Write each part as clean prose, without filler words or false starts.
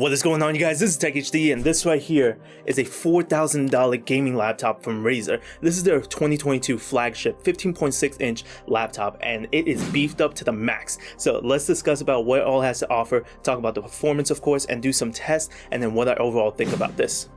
What is going on, you guys? This is TechHD, and this right here is a $4,000 gaming laptop from Razer. This is their 2022 flagship 15.6-inch laptop, and it is beefed up to the max. So let's discuss about what it all has to offer, talk about the performance, of course, and do some tests, and then what I overall think about this.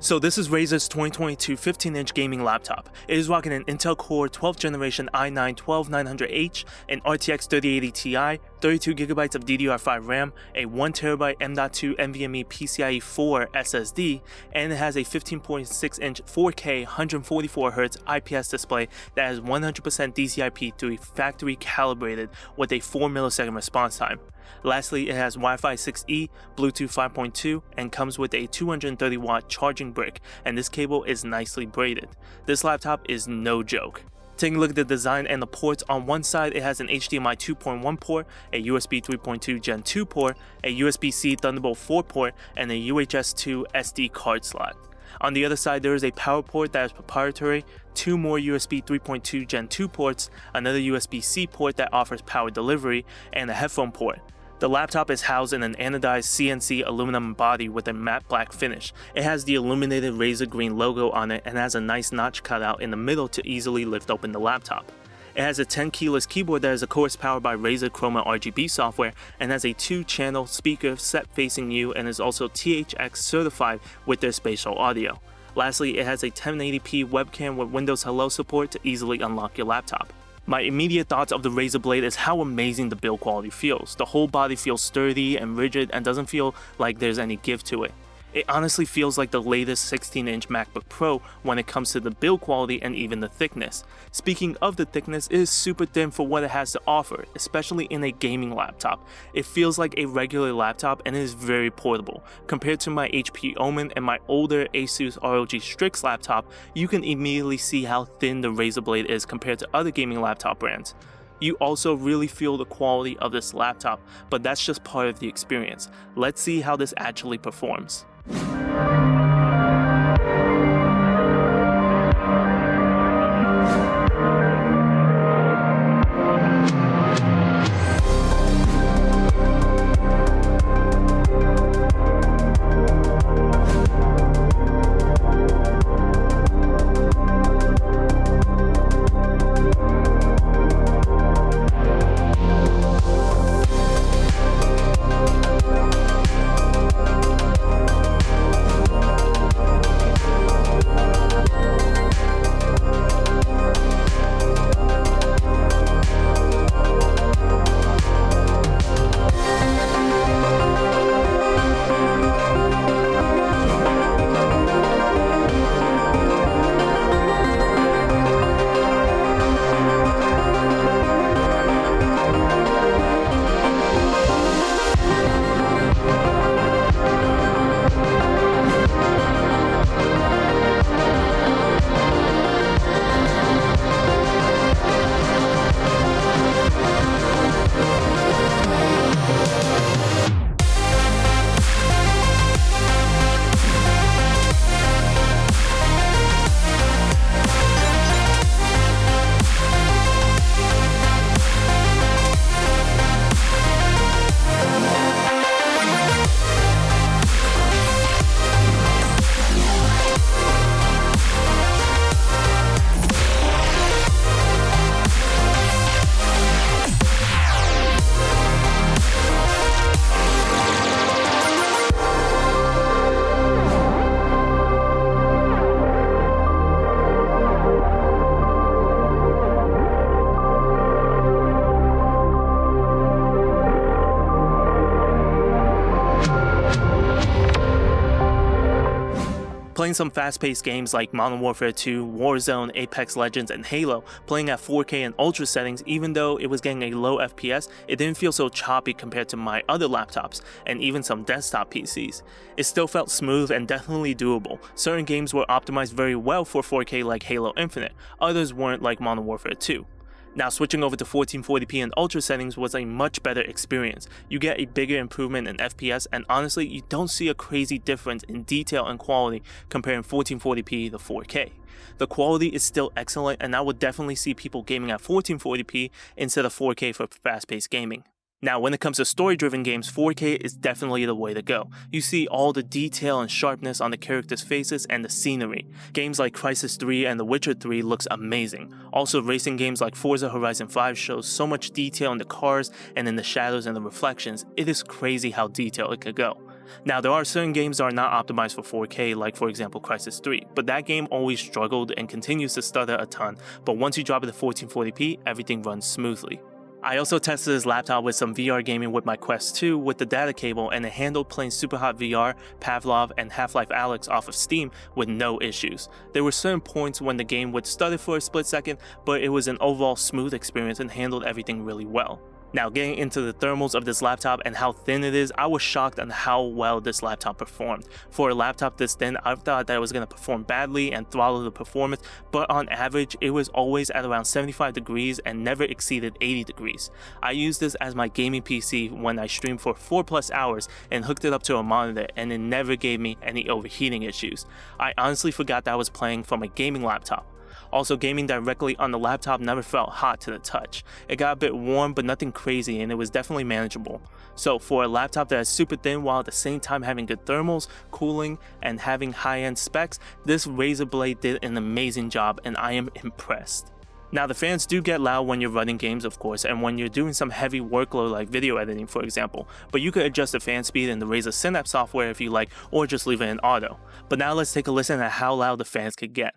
So this is Razer's 2022 15-inch gaming laptop. It is rocking an Intel Core 12th generation i9-12900H, an RTX 3080 Ti, 32GB of DDR5 RAM, a 1TB M.2 NVMe PCIe 4 SSD, and it has a 15.6-inch 4K 144Hz IPS display that has 100% DCI-P3 factory calibrated with a 4 millisecond response time. Lastly, it has Wi-Fi 6E, Bluetooth 5.2, and comes with a 230-watt charging brick, and this cable is nicely braided. This laptop is no joke. Taking a look at the design and the ports, on one side it has an HDMI 2.1 port, a USB 3.2 Gen 2 port, a USB-C Thunderbolt 4 port, and a UHS 2 SD card slot. On the other side, there is a power port that is proprietary, 2 more USB 3.2 Gen 2 ports, another USB-C port that offers power delivery, and a headphone port. The laptop is housed in an anodized CNC aluminum body with a matte black finish. It has the illuminated Razer green logo on it and has a nice notch cutout in the middle to easily lift open the laptop. It has a 10-keyless keyboard that is of course powered by Razer Chroma RGB software and has a 2-channel speaker set facing you and is also THX certified with their spatial audio. Lastly, it has a 1080p webcam with Windows Hello support to easily unlock your laptop. My immediate thoughts of the Razer Blade is how amazing the build quality feels. The whole body feels sturdy and rigid and doesn't feel like there's any give to it. It honestly feels like the latest 16-inch MacBook Pro when it comes to the build quality and even the thickness. Speaking of the thickness, it is super thin for what it has to offer, especially in a gaming laptop. It feels like a regular laptop and it is very portable. Compared to my HP Omen and my older Asus ROG Strix laptop, you can immediately see how thin the Razer Blade is compared to other gaming laptop brands. You also really feel the quality of this laptop, but that's just part of the experience. Let's see how this actually performs. Playing some fast-paced games like Modern Warfare 2, Warzone, Apex Legends, and Halo, playing at 4K and Ultra settings, even though it was getting a low FPS, it didn't feel so choppy compared to my other laptops, and even some desktop PCs. It still felt smooth and definitely doable. Certain games were optimized very well for 4K like Halo Infinite, others weren't like Modern Warfare 2. Now switching over to 1440p and Ultra settings was a much better experience. You get a bigger improvement in FPS, and honestly you don't see a crazy difference in detail and quality comparing 1440p to 4K. The quality is still excellent, and I would definitely see people gaming at 1440p instead of 4K for fast-paced gaming. Now, when it comes to story-driven games, 4K is definitely the way to go. You see all the detail and sharpness on the characters' faces and the scenery. Games like Crysis 3 and The Witcher 3 looks amazing. Also, racing games like Forza Horizon 5 shows so much detail in the cars and in the shadows and the reflections. It is crazy how detailed it could go. Now, there are certain games that are not optimized for 4K, like for example Crysis 3, but that game always struggled and continues to stutter a ton, but once you drop it to 1440p, everything runs smoothly. I also tested this laptop with some VR gaming with my Quest 2 with the data cable, and it handled playing Superhot VR, Pavlov, and Half-Life Alyx off of Steam with no issues. There were certain points when the game would stutter for a split second, but it was an overall smooth experience and handled everything really well. Now, getting into the thermals of this laptop and how thin it is, I was shocked on how well this laptop performed. For a laptop this thin, I thought that it was going to perform badly and throttle the performance, but on average, it was always at around 75 degrees and never exceeded 80 degrees. I used this as my gaming PC when I streamed for 4+ hours and hooked it up to a monitor, and it never gave me any overheating issues. I honestly forgot that I was playing from a gaming laptop. Also, gaming directly on the laptop never felt hot to the touch. It got a bit warm, but nothing crazy, and it was definitely manageable. So for a laptop that is super thin while at the same time having good thermals, cooling, and having high-end specs, this Razer blade did an amazing job, and I am impressed. Now, the fans do get loud when you're running games, of course, and when you're doing some heavy workload like video editing, for example, but you could adjust the fan speed in the Razer Synapse software if you like, or just leave it in auto. But now let's take a listen at how loud the fans could get.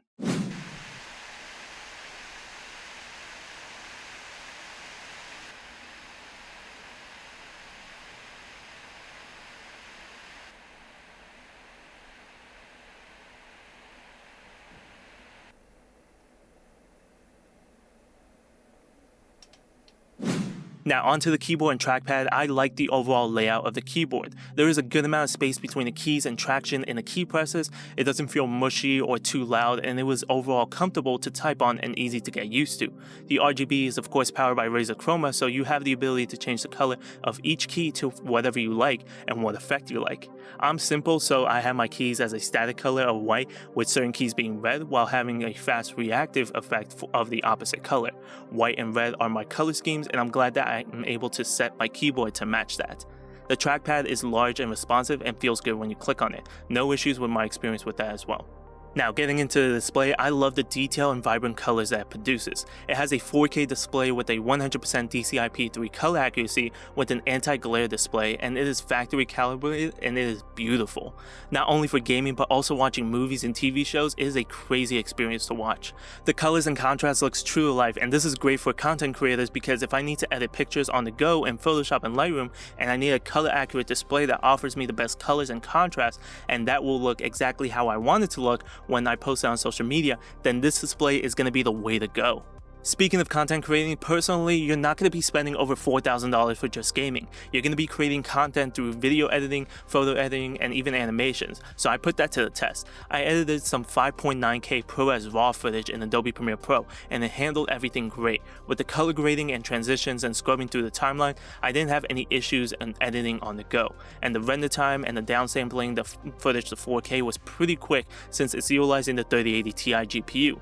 Now onto the keyboard and trackpad. I like the overall layout of the keyboard. There is a good amount of space between the keys and traction in the key presses. It doesn't feel mushy or too loud, and it was overall comfortable to type on and easy to get used to. The RGB is of course powered by Razer Chroma, so you have the ability to change the color of each key to whatever you like and what effect you like. I'm simple, so I have my keys as a static color of white with certain keys being red while having a fast reactive effect of the opposite color. White and red are my color schemes, and I'm glad that I am able to set my keyboard to match that. The trackpad is large and responsive and feels good when you click on it. No issues with my experience with that as well. Now, getting into the display, I love the detail and vibrant colors that it produces. It has a 4K display with a 100% DCI-P3 color accuracy with an anti-glare display, and it is factory calibrated and it is beautiful. Not only for gaming but also watching movies and TV shows, it is a crazy experience to watch. The colors and contrast looks true to life, and this is great for content creators because if I need to edit pictures on the go in Photoshop and Lightroom and I need a color accurate display that offers me the best colors and contrast and that will look exactly how I want it to look when I post it on social media, then this display is going to be the way to go. Speaking of content creating, personally, you're not going to be spending over $4,000 for just gaming. You're going to be creating content through video editing, photo editing, and even animations, so I put that to the test. I edited some 5.9K ProRes RAW footage in Adobe Premiere Pro, and it handled everything great. With the color grading and transitions and scrubbing through the timeline, I didn't have any issues in editing on the go. And the render time and the downsampling the footage to 4K was pretty quick since it's utilizing the 3080 Ti GPU.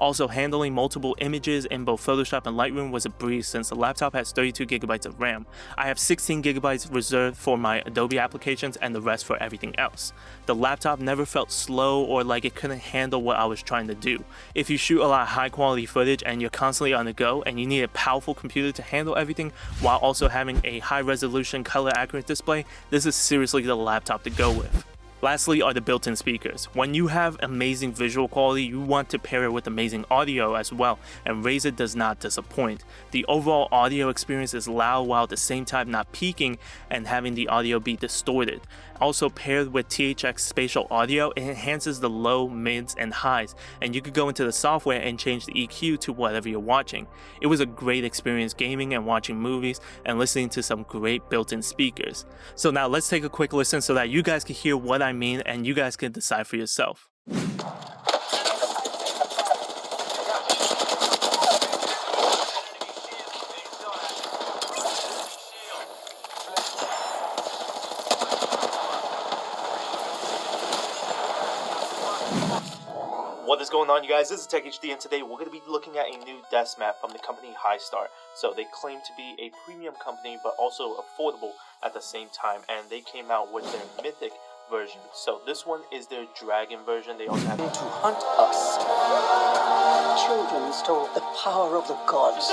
Also, handling multiple images in both Photoshop and Lightroom was a breeze since the laptop has 32GB of RAM. I have 16GB reserved for my Adobe applications and the rest for everything else. The laptop never felt slow or like it couldn't handle what I was trying to do. If you shoot a lot of high quality footage and you're constantly on the go and you need a powerful computer to handle everything while also having a high resolution color accurate display, this is seriously the laptop to go with. Lastly are the built-in speakers. When you have amazing visual quality, you want to pair it with amazing audio as well, and Razer does not disappoint. The overall audio experience is loud while at the same time not peaking and having the audio be distorted. Also paired with THX spatial audio, it enhances the low, mids, and highs, and you could go into the software and change the EQ to whatever you're watching. It was a great experience gaming and watching movies and listening to some great built-in speakers. So now let's take a quick listen so that you guys can hear what I mean and you guys can decide for yourself. What is going on, you guys? This is Tech HD, and today we're going to be looking at a new desk mat from the company Highstar. So they claim to be a premium company, but also affordable at the same time, and they came out with their Mythic version. So this one is their Dragon version. They also have to hunt us. Children stole the power of the gods.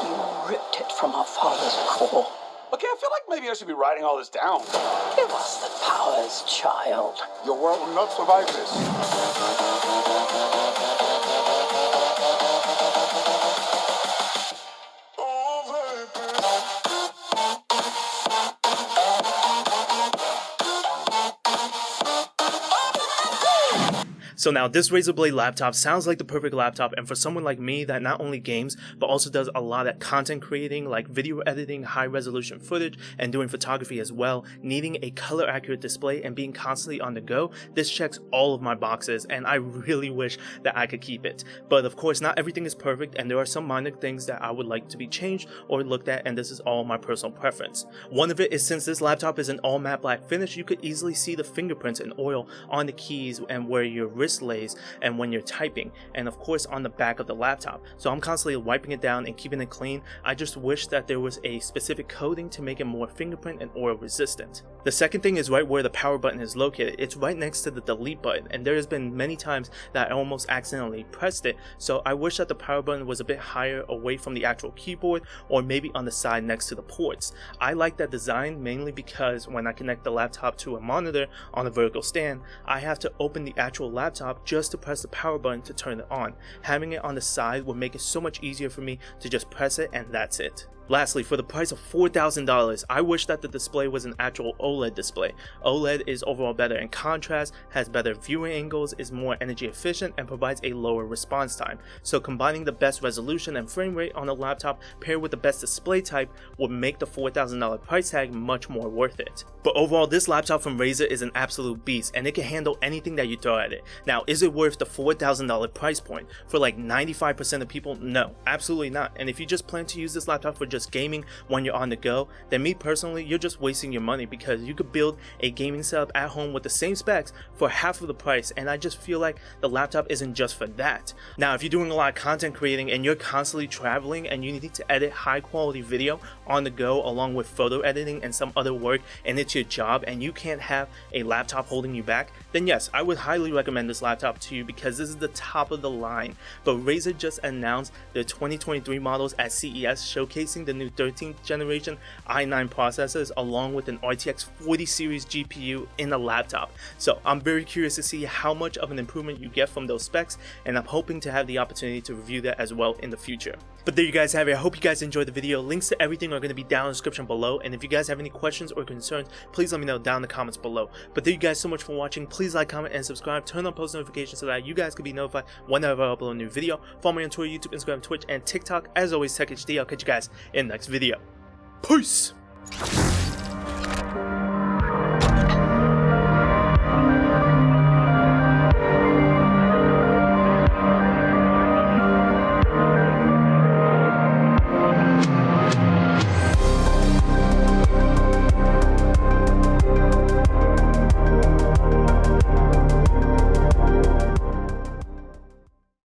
You ripped it from our father's core. Okay, I feel like maybe I should be writing all this down. Give us the powers, child. Your world will not survive this. So now this Razer Blade laptop sounds like the perfect laptop, and for someone like me that not only games but also does a lot of content creating like video editing, high resolution footage, and doing photography as well, needing a color accurate display and being constantly on the go, this checks all of my boxes, and I really wish that I could keep it. But of course not everything is perfect, and there are some minor things that I would like to be changed or looked at, and this is all my personal preference. One of it is, since this laptop is an all matte black finish, you could easily see the fingerprints and oil on the keys and where your wrist lays and when you're typing, and of course on the back of the laptop. So I'm constantly wiping it down and keeping it clean. I just wish that there was a specific coating to make it more fingerprint and oil resistant. The second thing is right where the power button is located. It's right next to the delete button, and there has been many times that I almost accidentally pressed it, so I wish that the power button was a bit higher away from the actual keyboard, or maybe on the side next to the ports. I like that design mainly because when I connect the laptop to a monitor on a vertical stand, I have to open the actual laptop just to press the power button to turn it on. Having it on the side would make it so much easier for me to just press it and that's it. Lastly, for the price of $4,000, I wish that the display was an actual OLED display. OLED is overall better in contrast, has better viewing angles, is more energy efficient, and provides a lower response time. So combining the best resolution and frame rate on a laptop paired with the best display type would make the $4,000 price tag much more worth it. But overall, this laptop from Razer is an absolute beast, and it can handle anything that you throw at it. Now, is it worth the $4,000 price point? For like 95% of people, no, absolutely not. And if you just plan to use this laptop for just gaming when you're on the go, then me personally, you're just wasting your money, because you could build a gaming setup at home with the same specs for half of the price, and I just feel like the laptop isn't just for that. Now, if you're doing a lot of content creating and you're constantly traveling and you need to edit high quality video on the go along with photo editing and some other work, and it's your job and you can't have a laptop holding you back, then yes, I would highly recommend this laptop to you, because this is the top of the line. But Razer just announced their 2023 models at CES, showcasing the new 13th generation i9 processors along with an RTX 40 series GPU in a laptop. So I'm very curious to see how much of an improvement you get from those specs, and I'm hoping to have the opportunity to review that as well in the future. But there you guys have it. I hope you guys enjoyed the video. Links to everything are going to be down in the description below, and if you guys have any questions or concerns, please let me know down in the comments below. But thank you guys so much for watching. Please like, comment, and subscribe. Turn on post notifications so that you guys can be notified whenever I upload a new video. Follow me on Twitter, YouTube, Instagram, Twitch, and TikTok. As always, Tech HD. I'll catch you guys in the next video. Peace!